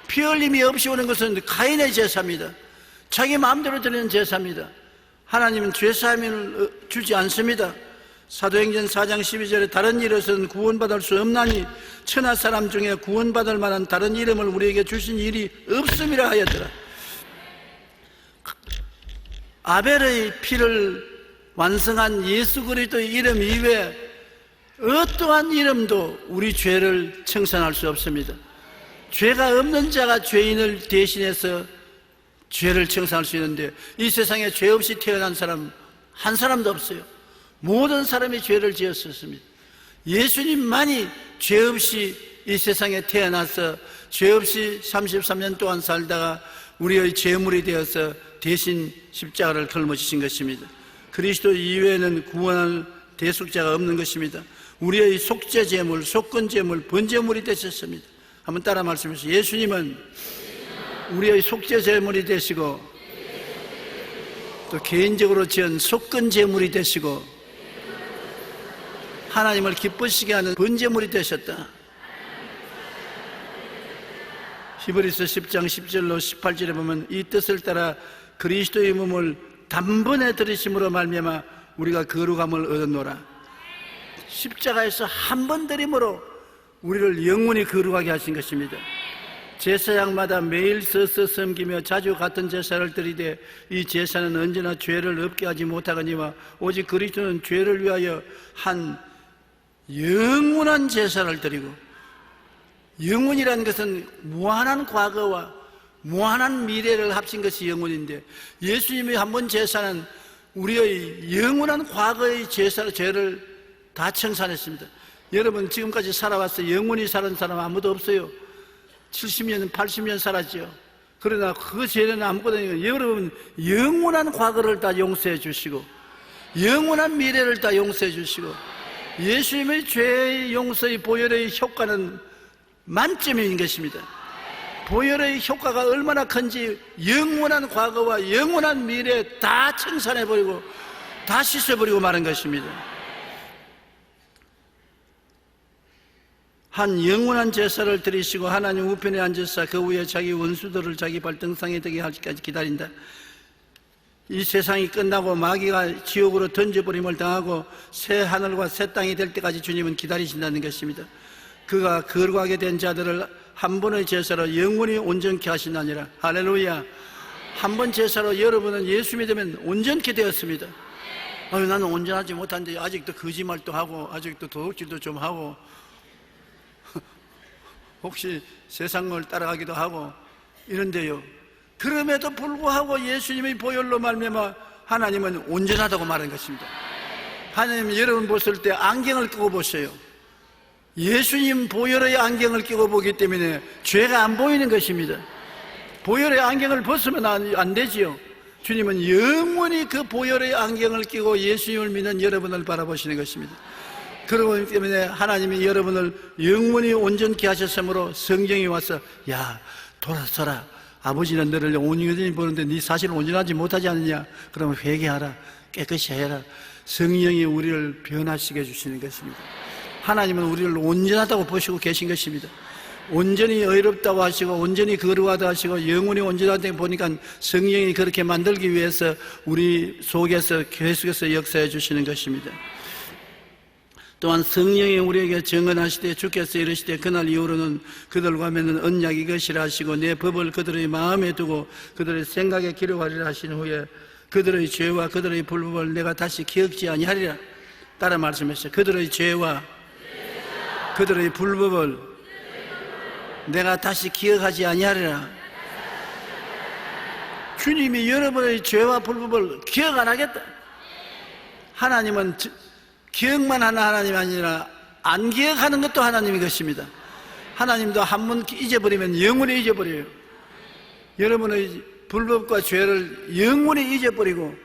피 흘림이 없이 오는 것은 가인의 제사입니다. 자기 마음대로 드리는 제사입니다. 하나님은 죄사함을 주지 않습니다. 사도행전 4장 12절에 다른 일에서는 구원받을 수 없나니 천하 사람 중에 구원받을 만한 다른 이름을 우리에게 주신 일이 없음이라 하였더라. 아벨의 피를 완성한 예수 그리스도의 이름 이외에 어떠한 이름도 우리 죄를 청산할 수 없습니다. 죄가 없는 자가 죄인을 대신해서 죄를 청산할 수 있는데, 이 세상에 죄 없이 태어난 사람 한 사람도 없어요. 모든 사람이 죄를 지었었습니다. 예수님만이 죄 없이 이 세상에 태어나서 죄 없이 33년 동안 살다가 우리의 죄물이 되어서 대신 십자가를 걸머지신 것입니다. 그리스도 이외에는 구원할 대속자가 없는 것입니다. 우리의 속죄 제물, 속건 제물, 번제물이 되셨습니다. 한번 따라 말씀해주세요. 예수님은 우리의 속죄 제물이 되시고, 또 개인적으로 지은 속건 제물이 되시고, 하나님을 기쁘시게 하는 번제물이 되셨다. 히브리서 10장 10절로 18절에 보면, 이 뜻을 따라 그리스도의 몸을 단번에 들이심으로 말미암아 우리가 거룩함을 얻었노라. 십자가에서 한 번 들임으로 우리를 영원히 거룩하게 하신 것입니다. 제사장마다 매일 서서 섬기며 자주 같은 제사를 드리되, 이 제사는 언제나 죄를 없게 하지 못하거니와 오직 그리스도는 죄를 위하여 한 영원한 제사를 드리고, 영원이라는 것은 무한한 과거와 무한한 미래를 합친 것이 영원인데, 예수님의 한 번 제사는 우리의 영원한 과거의 죄를 다 청산했습니다. 여러분, 지금까지 살아와서 영원히 사는 사람 아무도 없어요. 70년, 80년 살았죠. 그러나 그 죄는 아무것도 아니고, 여러분 영원한 과거를 다 용서해 주시고 영원한 미래를 다 용서해 주시고, 예수님의 죄의 용서의 보혈의 효과는 만점인 것입니다. 보혈의 효과가 얼마나 큰지 영원한 과거와 영원한 미래 다 청산해버리고 다 씻어버리고 마는 것입니다. 한 영원한 제사를 드리시고 하나님 우편에 앉으사 그 위에 자기 원수들을 자기 발등상에 되게 하기까지 기다린다. 이 세상이 끝나고 마귀가 지옥으로 던져버림을 당하고 새 하늘과 새 땅이 될 때까지 주님은 기다리신다는 것입니다. 그가 거룩하게 된 자들을 한 번의 제사로 영원히 온전케 하신다니라. 할렐루야. 한 번 제사로 여러분은 예수 믿으면 온전케 되었습니다. 나는 온전하지 못한데 아직도 거짓말도 하고 아직도 도둑질도 좀 하고 혹시 세상을 따라가기도 하고 이런데요, 그럼에도 불구하고 예수님의 보혈로 말미암아 하나님은 온전하다고 말한 것입니다. 하나님, 여러분 보실 때 안경을 끼고 보세요. 예수님 보혈의 안경을 끼고 보기 때문에 죄가 안 보이는 것입니다. 보혈의 안경을 벗으면 안 되지요. 주님은 영원히 그 보혈의 안경을 끼고 예수님을 믿는 여러분을 바라보시는 것입니다. 그러기 때문에 하나님이 여러분을 영원히 온전케 하셨으므로 성경이 와서, 야, 돌아서라. 아버지는 너를 온전히 보는데 네 사실은 온전하지 못하지 않느냐? 그러면 회개하라. 깨끗이 해라. 성령이 우리를 변화시켜 주시는 것입니다. 하나님은 우리를 온전하다고 보시고 계신 것입니다. 온전히 의롭다고 하시고 온전히 거룩하다 하시고 영원히 온전하다고 보니까 성령이 그렇게 만들기 위해서 우리 속에서 계속해서 역사해 주시는 것입니다. 또한 성령이 우리에게 증언하시되 주께서 이르시되 그날 이후로는 그들과 맺는 언약이 것이라 하시고 내 법을 그들의 마음에 두고 그들의 생각에 기록하리라 하신 후에 그들의 죄와 그들의 불법을 내가 다시 기억지 아니하리라. 따라 말씀하시죠. 그들의 죄와 그들의 불법을 내가 다시 기억하지 아니하리라. 주님이 여러분의 죄와 불법을 기억 안 하겠다. 하나님은 기억만 하는 하나님이 아니라 안 기억하는 것도 하나님의 것입니다. 하나님도 한 번 잊어버리면 영원히 잊어버려요. 여러분의 불법과 죄를 영원히 잊어버리고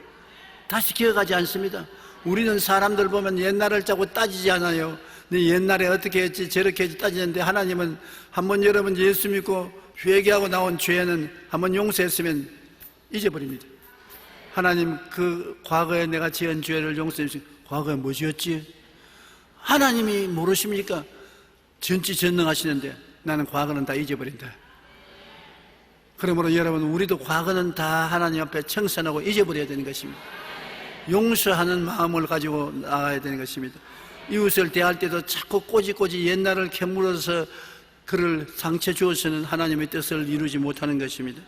다시 기억하지 않습니다. 우리는 사람들 보면 옛날을 짜고 따지지 않아요. 네 옛날에 어떻게 했지 저렇게 했지 따지는데, 하나님은 한번 여러분 예수 믿고 회개하고 나온 죄는 한번 용서했으면 잊어버립니다. 하나님, 그 과거에 내가 지은 죄를 용서해 주시고, 과거에 뭐 지었지? 하나님이 모르십니까? 전지전능하시는데 나는 과거는 다 잊어버린다. 그러므로 여러분, 우리도 과거는 다 하나님 앞에 청산하고 잊어버려야 되는 것입니다. 용서하는 마음을 가지고 나가야 되는 것입니다. 이웃을 대할 때도 자꾸 꼬지꼬지 옛날을 캐물어서 그를 상처 주어서는 하나님의 뜻을 이루지 못하는 것입니다.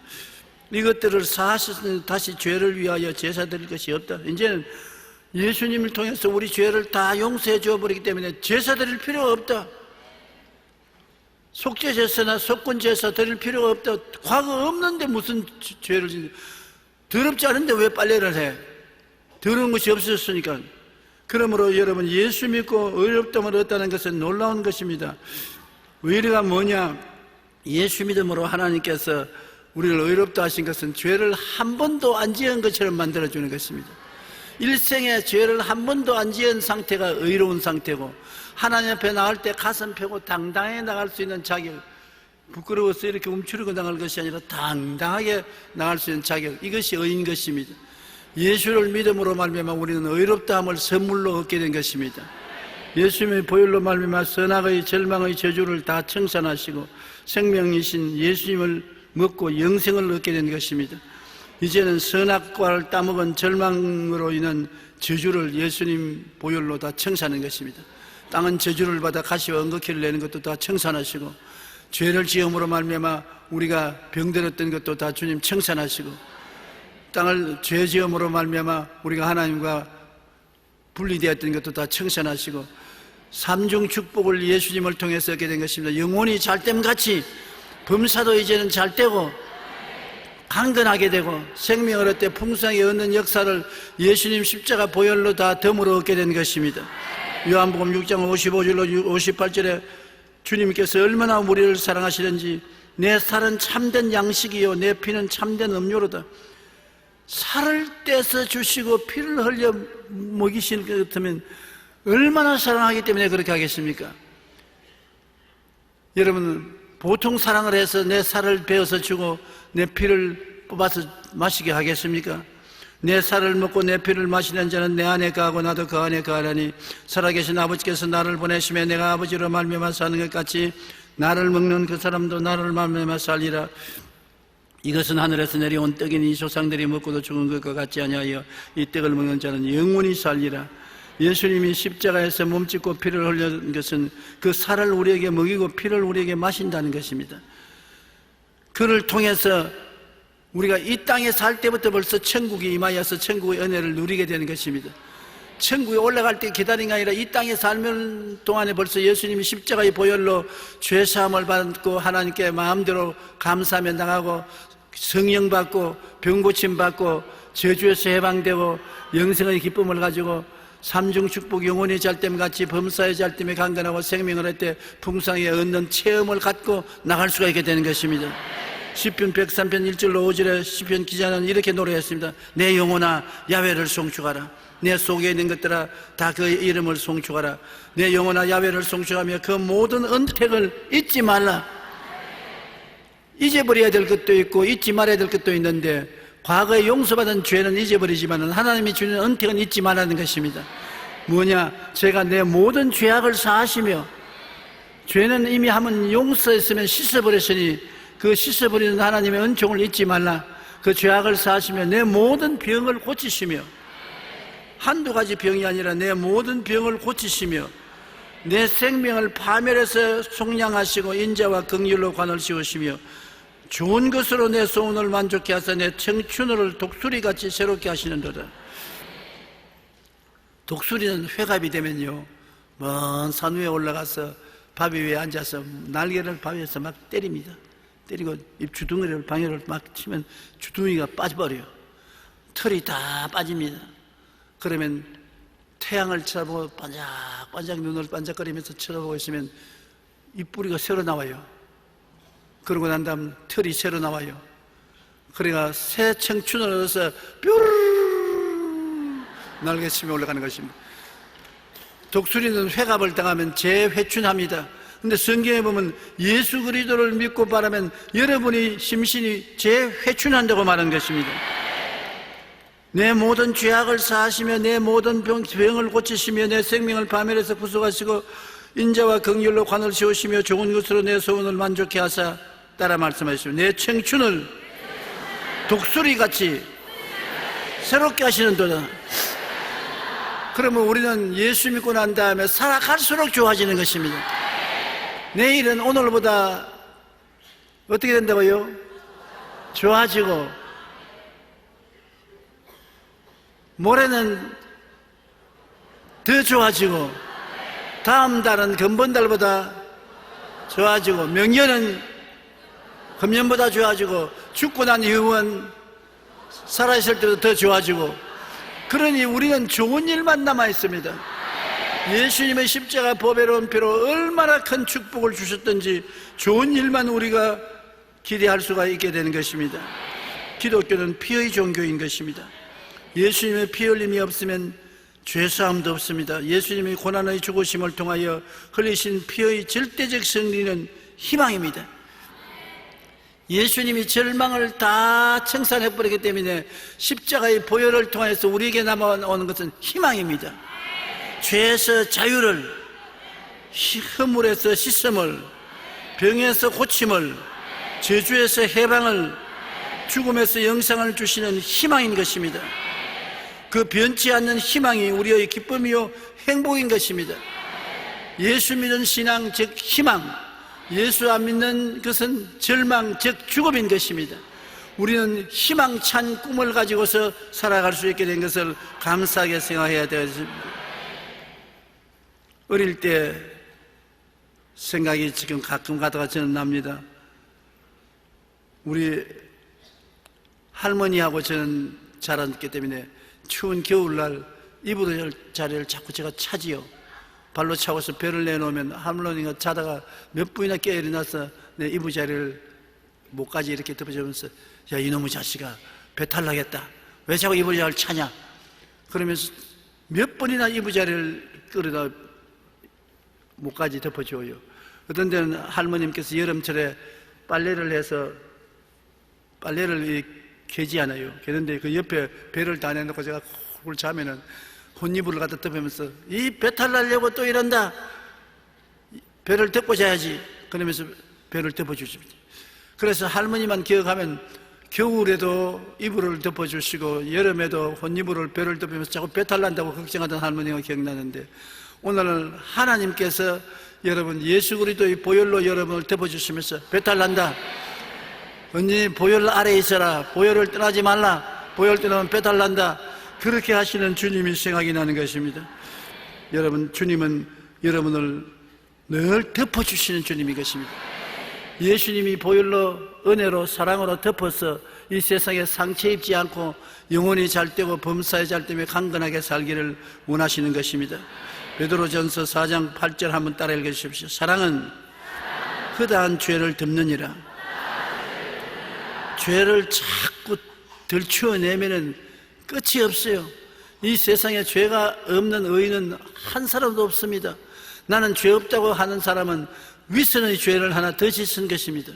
이것들을 사실 다시 죄를 위하여 제사 드릴 것이 없다. 이제는 예수님을 통해서 우리 죄를 다 용서해 주어버리기 때문에 제사 드릴 필요가 없다. 속죄제사나 속건제사 드릴 필요가 없다. 과거 없는데 무슨 죄를 짓는, 더럽지 않은데 왜 빨래를 해? 더러운 것이 없었으니까. 그러므로 여러분, 예수 믿고 의롭다함을 얻었다는 것은 놀라운 것입니다. 의리가 뭐냐? 예수 믿음으로 하나님께서 우리를 의롭다 하신 것은 죄를 한 번도 안 지은 것처럼 만들어주는 것입니다. 일생에 죄를 한 번도 안 지은 상태가 의로운 상태고, 하나님 앞에 나갈 때 가슴 펴고 당당하게 나갈 수 있는 자격, 부끄러워서 이렇게 움츠리고 나갈 것이 아니라 당당하게 나갈 수 있는 자격, 이것이 의인 것입니다. 예수를 믿음으로 말미암아 우리는 의롭다함을 선물로 얻게 된 것입니다. 예수님의 보혈로 말미암아 선악의 절망의 저주를 다 청산하시고 생명이신 예수님을 먹고 영생을 얻게 된 것입니다. 이제는 선악과를 따먹은 절망으로 인한 저주를 예수님 보혈로 다 청산하는 것입니다. 땅은 저주를 받아 가시와 엉겅퀴를 내는 것도 다 청산하시고, 죄를 지음으로 말미암아 우리가 병들었던 것도 다 주님 청산하시고, 땅을 죄 지음으로 말미암아 우리가 하나님과 분리되었던 것도 다 청산하시고, 삼중 축복을 예수님을 통해서 얻게 된 것입니다. 영혼이 잘됨같이 범사도 이제는 잘되고 강건하게 되고 생명을 얻되 풍성하게 얻는 역사를 예수님 십자가 보혈로 다 덤으로 얻게 된 것입니다. 요한복음 6장 55절로 58절에 주님께서 얼마나 우리를 사랑하시는지, 내 살은 참된 양식이요 내 피는 참된 음료로다. 살을 떼서 주시고 피를 흘려 먹이실 것 같으면 얼마나 사랑하기 때문에 그렇게 하겠습니까? 여러분, 보통 사랑을 해서 내 살을 베어서 주고 내 피를 뽑아서 마시게 하겠습니까? 내 살을 먹고 내 피를 마시는 자는 내 안에 거하고 나도 그 안에 거하라니, 살아계신 아버지께서 나를 보내시며 내가 아버지로 말미암아 사는 것 같이 나를 먹는 그 사람도 나를 말미암아 살리라. 이것은 하늘에서 내려온 떡이니 조상들이 먹고도 죽은 것과 같지 아니하여 이 떡을 먹는 자는 영원히 살리라. 예수님이 십자가에서 몸짓고 피를 흘린 것은 그 살을 우리에게 먹이고 피를 우리에게 마신다는 것입니다. 그를 통해서 우리가 이 땅에 살 때부터 벌써 천국이 임하여서 천국의 은혜를 누리게 되는 것입니다. 천국에 올라갈 때 기다리는 게 아니라 이 땅에 살면 동안에 벌써 예수님이 십자가의 보혈로 죄사함을 받고 하나님께 마음대로 감사하며 나가고 성령 받고 병고침 받고 저주에서 해방되고 영생의 기쁨을 가지고 삼중 축복 영혼의 잘됨 같이 범사의 잘됨에 강건하고 생명을 할 때 풍성하게 얻는 체험을 갖고 나갈 수가 있게 되는 것입니다. 시편 103편 1절로 5절에 시편 기자는 이렇게 노래했습니다. 내 영혼아 야훼를 송축하라. 내 속에 있는 것들아 다 그의 이름을 송축하라. 내 영혼아 야훼를 송축하며 그 모든 은택을 잊지 말라. 잊어버려야 될 것도 있고 잊지 말아야 될 것도 있는데, 과거에 용서받은 죄는 잊어버리지만 하나님이 주는 은택은 잊지 말라는 것입니다. 뭐냐? 제가 내 모든 죄악을 사하시며, 죄는 이미 한번 용서했으면 씻어버렸으니 그 씻어버리는 하나님의 은총을 잊지 말라. 그 죄악을 사하시며 내 모든 병을 고치시며, 한두 가지 병이 아니라 내 모든 병을 고치시며 내 생명을 파멸해서 속량하시고 인자와 긍휼로 관을 씌우시며 좋은 것으로 내 소원을 만족케 하사 내 청춘을 독수리같이 새롭게 하시는도다. 독수리는 회갑이 되면요, 먼 산 위에 올라가서 바위 위에 앉아서 날개를 바위에서 막 때립니다. 때리고 입 주둥이를 방해를 막 치면 주둥이가 빠져버려요. 털이 다 빠집니다. 그러면 태양을 쳐다보고 반짝반짝 눈을 반짝거리면서 쳐다보고 있으면 입뿌리가 새로 나와요. 그러고 난 다음 털이 새로 나와요. 그러니까 새 청춘을 얻어서 뾰르르 날개치며 올라가는 것입니다. 독수리는 회갑을 당하면 재회춘합니다. 근데 성경에 보면 예수 그리스도를 믿고 바라면 여러분이 심신이 재회춘한다고 말한 것입니다. 내 모든 죄악을 사하시며 내 모든 병을 고치시며 내 생명을 파멸해서 구속하시고 인자와 긍휼로 관을 씌우시며 좋은 것으로 내 소원을 만족케 하사, 따라 말씀하시오. 내 청춘을 독수리같이 새롭게 하시는도다. 그러면 우리는 예수 믿고 난 다음에 살아갈수록 좋아지는 것입니다. 내일은 오늘보다 어떻게 된다고요? 좋아지고, 모레는 더 좋아지고, 다음 달은 금번달보다 좋아지고, 명년은 금년보다 좋아지고, 죽고 난 이후는 살아있을 때도 더 좋아지고, 그러니 우리는 좋은 일만 남아 있습니다. 예수님의 십자가 보배로운 피로 얼마나 큰 축복을 주셨던지 좋은 일만 우리가 기대할 수가 있게 되는 것입니다. 기독교는 피의 종교인 것입니다. 예수님의 피 흘림이 없으면 죄사함도 없습니다. 예수님의 고난의 죽으심을 통하여 흘리신 피의 절대적 승리는 희망입니다. 예수님이 절망을 다 청산해버리기 때문에 십자가의 보혈을 통해서 우리에게 남아오는 것은 희망입니다. 죄에서 자유를, 허물에서 씻음을, 병에서 고침을, 저주에서 해방을, 죽음에서 영생을 주시는 희망인 것입니다. 그 변치 않는 희망이 우리의 기쁨이요 행복인 것입니다. 예수 믿는 신앙 즉 희망, 예수 안 믿는 것은 절망 즉 죽음인 것입니다. 우리는 희망찬 꿈을 가지고서 살아갈 수 있게 된 것을 감사하게 생각해야 되겠습니다. 어릴 때 생각이 지금 가끔 가다가 저는 납니다. 우리 할머니하고 저는 자랐기 때문에 추운 겨울날 이불 자리를 자꾸 제가 차지요. 발로 차고서 배를 내놓으면 할머니가 자다가 몇 분이나 깨어 일어나서 내 이불 자리를 목까지 이렇게 덮어주면서 야 이놈의 자식아 배탈 나겠다. 왜 자꾸 이불 자리를 차냐. 그러면서 몇 번이나 이불 자리를 끌어다 목까지 덮어줘요. 어떤 데는 할머님께서 여름철에 빨래를 해서 빨래를 개지 않아요. 개는데 그 옆에 배를 다 내놓고 제가 콜 자면은 혼이불을 갖다 덮으면서 이 배탈 나려고 또 이런다. 배를 덮고 자야지. 그러면서 배를 덮어주십니다. 그래서 할머니만 기억하면 겨울에도 이불을 덮어주시고 여름에도 혼이불을 배를 덮으면서 자꾸 배탈 난다고 걱정하던 할머니가 기억나는데 오늘은 하나님께서 여러분 예수 그리스도의 보혈로 여러분을 덮어주시면서 배탈 난다. 언니 보혈 아래에 있어라. 보혈을 떠나지 말라. 보혈 떠나면 배탈 난다. 그렇게 하시는 주님이 생각이 나는 것입니다. 여러분 주님은 여러분을 늘 덮어주시는 주님인 것입니다. 예수님이 보혈로 은혜로 사랑으로 덮어서 이 세상에 상처 입지 않고 영혼이 잘되고 범사에 잘되며 강건하게 살기를 원하시는 것입니다. 베드로전서 4장 8절 한번 따라 읽어주십시오. 사랑은 허다한 죄를 덮느니라. 죄를 자꾸 들추어내면은 끝이 없어요. 이 세상에 죄가 없는 의인은 한 사람도 없습니다. 나는 죄 없다고 하는 사람은 위선의 죄를 하나 더 짓은 것입니다.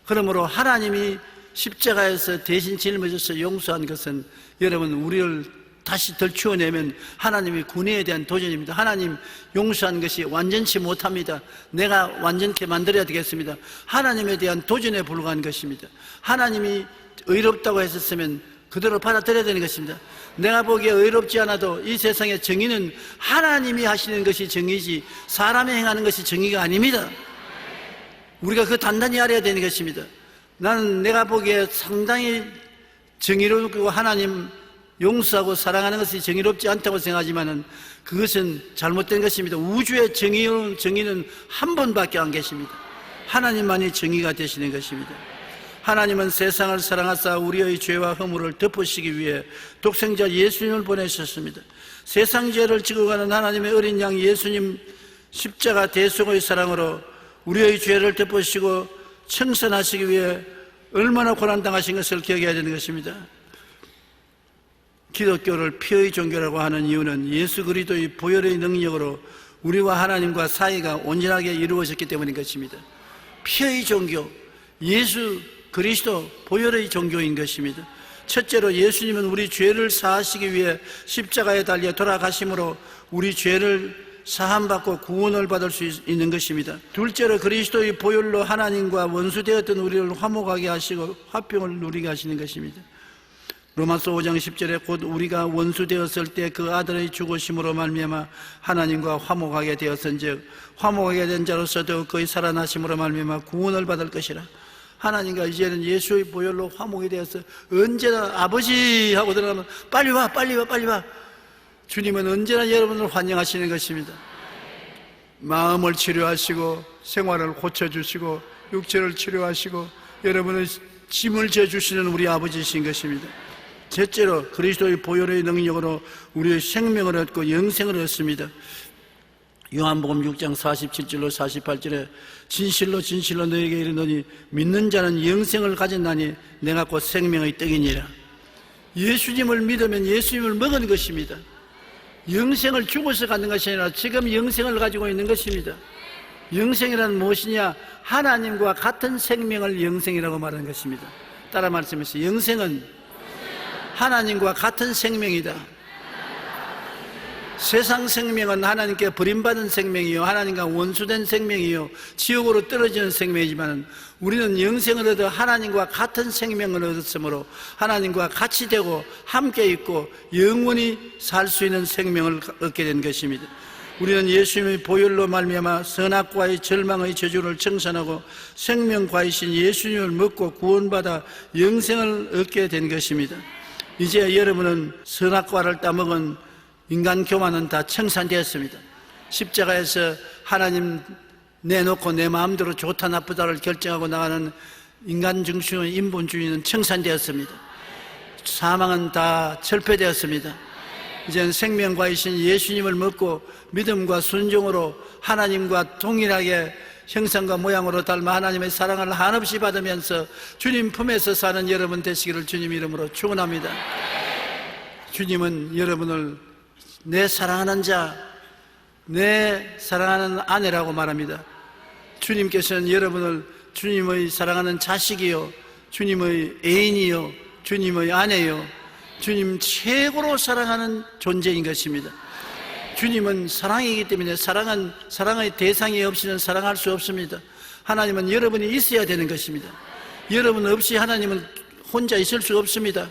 그러므로 하나님이 십자가에서 대신 짊어져서 용서한 것은 여러분 우리를 다시 덜추어내면 하나님의 군애에 대한 도전입니다. 하나님 용서한 것이 완전치 못합니다. 내가 완전케 만들어야 되겠습니다. 하나님에 대한 도전에 불과한 것입니다. 하나님이 의롭다고 했었으면 그대로 받아들여야 되는 것입니다. 내가 보기에 의롭지 않아도 이 세상의 정의는 하나님이 하시는 것이 정의지 사람이 행하는 것이 정의가 아닙니다. 우리가 그 단단히 알아야 되는 것입니다. 나는 내가 보기에 상당히 정의롭고 하나님 용서하고 사랑하는 것이 정의롭지 않다고 생각하지만 그것은 잘못된 것입니다. 우주의 정의는 한 분밖에 안 계십니다. 하나님만이 정의가 되시는 것입니다. 하나님은 세상을 사랑하사 우리의 죄와 허물을 덮으시기 위해 독생자 예수님을 보내셨습니다. 세상 죄를 지고 가는 하나님의 어린 양 예수님 십자가 대속의 사랑으로 우리의 죄를 덮으시고 청산하시기 위해 얼마나 고난당하신 것을 기억해야 되는 것입니다. 기독교를 피의 종교라고 하는 이유는 예수 그리스도의 보혈의 능력으로 우리와 하나님과 사이가 온전하게 이루어졌기 때문인 것입니다. 피의 종교, 예수 그리스도 보혈의 종교인 것입니다. 첫째로 예수님은 우리 죄를 사하시기 위해 십자가에 달려 돌아가심으로 우리 죄를 사함받고 구원을 받을 수 있는 것입니다. 둘째로 그리스도의 보혈로 하나님과 원수되었던 우리를 화목하게 하시고 화평을 누리게 하시는 것입니다. 로마서 5장 10절에 곧 우리가 원수되었을 때 그 아들의 죽으심으로 말미암아 하나님과 화목하게 되었은즉 화목하게 된 자로서도 그의 살아나심으로 말미암아 구원을 받을 것이라. 하나님과 이제는 예수의 보혈로 화목이 되어서 언제나 아버지 하고 들어가면 빨리 와 빨리 와 빨리 와. 주님은 언제나 여러분을 환영하시는 것입니다. 마음을 치료하시고 생활을 고쳐주시고 육체를 치료하시고 여러분의 짐을 져주시는 우리 아버지이신 것입니다. 셋째로 그리스도의 보혈의 능력으로 우리의 생명을 얻고 영생을 얻습니다. 요한복음 6장 47절로 48절에 진실로 진실로 너에게 이르노니 믿는 자는 영생을 가졌나니 내가 곧 생명의 떡이니라. 예수님을 믿으면 예수님을 먹은 것입니다. 영생을 죽어서 갖는 것이 아니라 지금 영생을 가지고 있는 것입니다. 영생이란 무엇이냐? 하나님과 같은 생명을 영생이라고 말하는 것입니다. 따라 말씀하세요. 영생은 하나님과 같은 생명이다. 세상 생명은 하나님께 버림받은 생명이요 하나님과 원수된 생명이요 지옥으로 떨어지는 생명이지만 우리는 영생을 얻어 하나님과 같은 생명을 얻었으므로 하나님과 같이 되고 함께 있고 영원히 살 수 있는 생명을 얻게 된 것입니다. 우리는 예수님의 보혈로 말미암아 선악과의 절망의 저주를 청산하고 생명과이신 예수님을 먹고 구원받아 영생을 얻게 된 것입니다. 이제 여러분은 선악과를 따먹은 인간 교만은 다 청산되었습니다. 십자가에서 하나님 내놓고 내 마음대로 좋다 나쁘다를 결정하고 나가는 인간 중심의 인본주의는 청산되었습니다. 사망은 다 철폐되었습니다. 이제는 생명과이신 예수님을 먹고 믿음과 순종으로 하나님과 동일하게 형상과 모양으로 닮아 하나님의 사랑을 한없이 받으면서 주님 품에서 사는 여러분 되시기를 주님 이름으로 축원합니다. 주님은 여러분을 내 사랑하는 자, 내 사랑하는 아내라고 말합니다. 주님께서는 여러분을 주님의 사랑하는 자식이요, 주님의 애인이요, 주님의 아내요, 주님 최고로 사랑하는 존재인 것입니다. 주님은 사랑이기 때문에 사랑의 대상이 없이는 사랑할 수 없습니다. 하나님은 여러분이 있어야 되는 것입니다. 여러분 없이 하나님은 혼자 있을 수 없습니다.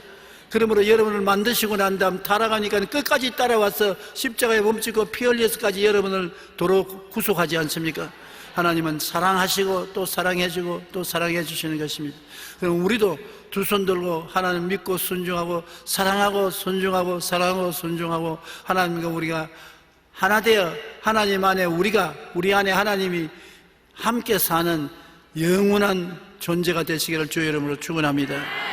그러므로 여러분을 만드시고 난 다음 타락하니까 끝까지 따라와서 십자가에 몸짓고 피 흘려서까지 여러분을 도로 구속하지 않습니까? 하나님은 사랑하시고 또 사랑해주고 또 사랑해 주시는 것입니다. 그럼 우리도 두 손 들고 하나님 믿고 순종하고 사랑하고 순종하고 사랑하고 순종하고 하나님과 우리가 하나 되어 하나님 안에 우리 안에 하나님이 함께 사는 영원한 존재가 되시기를 주의 이름으로 축원합니다.